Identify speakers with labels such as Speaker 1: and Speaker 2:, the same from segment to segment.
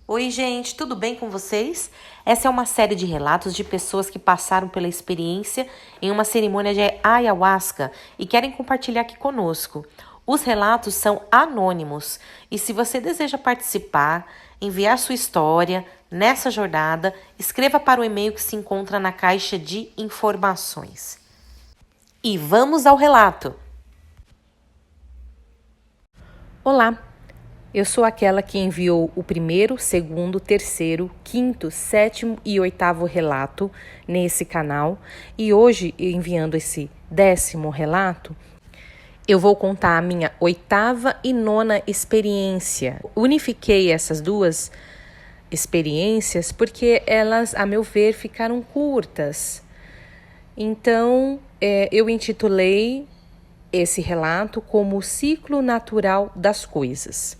Speaker 1: Oi, gente, tudo bem com vocês? Essa é uma série de relatos de pessoas que passaram pela experiência em uma cerimônia de ayahuasca e querem compartilhar aqui conosco. Os relatos são anônimos e se você deseja participar, enviar sua história nessa jornada, escreva para o e-mail que se encontra na caixa de informações. E vamos ao relato!
Speaker 2: Olá! Eu sou aquela que enviou o primeiro, segundo, terceiro, quinto, sétimo e oitavo relato nesse canal. E hoje, enviando esse 10º relato, eu vou contar a minha 8ª e 9ª experiência. Unifiquei essas duas experiências porque elas, a meu ver, ficaram curtas. Então, eu intitulei esse relato como o ciclo natural das coisas.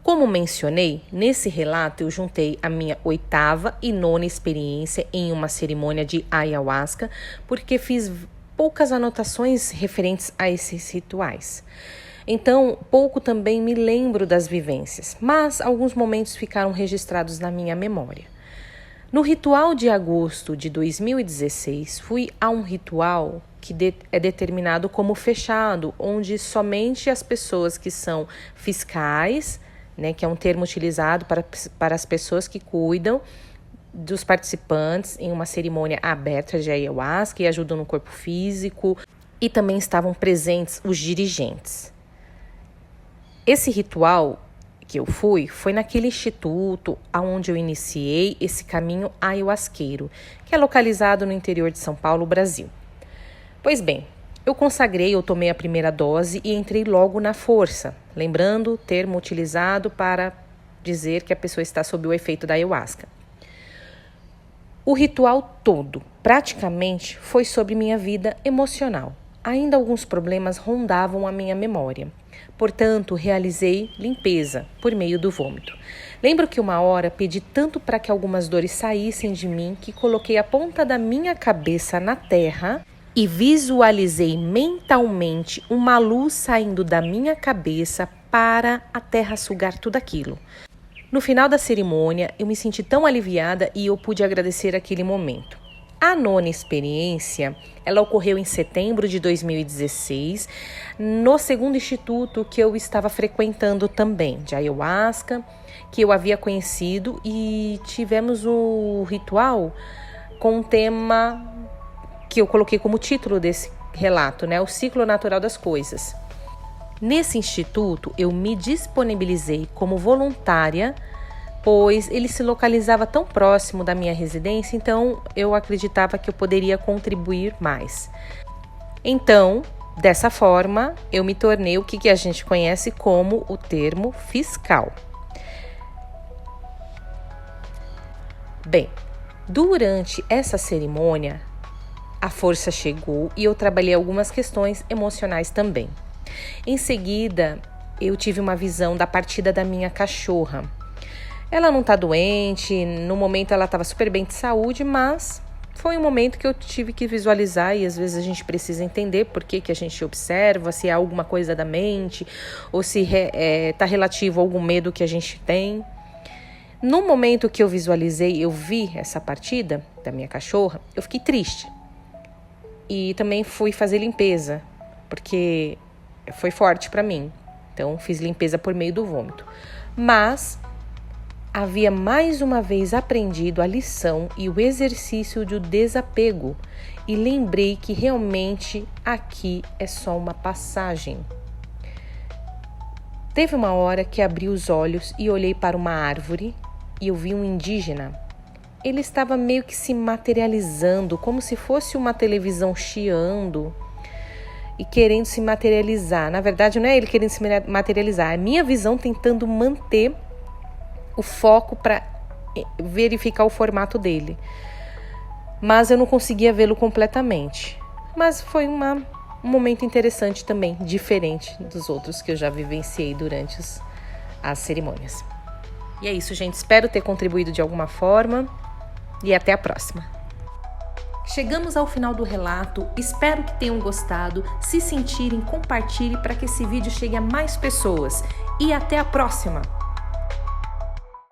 Speaker 2: Como mencionei, nesse relato eu juntei a minha 8ª e 9ª experiência em uma cerimônia de ayahuasca, porque fiz poucas anotações referentes a esses rituais. Então, pouco também me lembro das vivências, mas alguns momentos ficaram registrados na minha memória. No ritual de agosto de 2016, fui a um ritual que é determinado como fechado, onde somente as pessoas que são fiscais, que é um termo utilizado para as pessoas que cuidam dos participantes em uma cerimônia aberta de ayahuasca e ajudam no corpo físico, e também estavam presentes os dirigentes. Esse ritual que eu foi naquele instituto onde eu iniciei esse caminho ayahuasqueiro, que é localizado no interior de São Paulo, Brasil. Pois bem, eu tomei a primeira dose e entrei logo na força, lembrando o termo utilizado para dizer que a pessoa está sob o efeito da ayahuasca. O ritual todo, praticamente, foi sobre minha vida emocional. Ainda alguns problemas rondavam a minha memória. Portanto, realizei limpeza por meio do vômito. Lembro que uma hora pedi tanto para que algumas dores saíssem de mim que coloquei a ponta da minha cabeça na terra e visualizei mentalmente uma luz saindo da minha cabeça para a terra sugar tudo aquilo. No final da cerimônia, eu me senti tão aliviada e eu pude agradecer aquele momento. A 9ª experiência, ela ocorreu em setembro de 2016, no segundo instituto que eu estava frequentando também, de ayahuasca, que eu havia conhecido, e tivemos o ritual com um tema que eu coloquei como título desse relato, o ciclo natural das coisas. Nesse instituto, eu me disponibilizei como voluntária, pois ele se localizava tão próximo da minha residência, então eu acreditava que eu poderia contribuir mais. Então, dessa forma, eu me tornei o que a gente conhece como o termo fiscal. Bem, durante essa cerimônia, a força chegou e eu trabalhei algumas questões emocionais também. Em seguida, eu tive uma visão da partida da minha cachorra. Ela não está doente, no momento ela estava super bem de saúde, mas foi um momento que eu tive que visualizar e às vezes a gente precisa entender por que a gente observa, se é alguma coisa da mente ou se está relativo a algum medo que a gente tem. No momento que eu visualizei, eu vi essa partida da minha cachorra, eu fiquei triste. E também fui fazer limpeza, porque foi forte para mim. Então, fiz limpeza por meio do vômito. Mas havia mais uma vez aprendido a lição e o exercício do desapego. E lembrei que realmente aqui é só uma passagem. Teve uma hora que abri os olhos e olhei para uma árvore e eu vi um indígena. Ele estava meio que se materializando, como se fosse uma televisão chiando e querendo se materializar. Na verdade, não é ele querendo se materializar, é a minha visão tentando manter o foco para verificar o formato dele. Mas eu não conseguia vê-lo completamente. Mas foi um momento interessante também, diferente dos outros que eu já vivenciei durante as cerimônias. E é isso, gente. Espero ter contribuído de alguma forma. E até a próxima.
Speaker 1: Chegamos ao final do relato, espero que tenham gostado. Se sentirem, compartilhe para que esse vídeo chegue a mais pessoas. E até a próxima!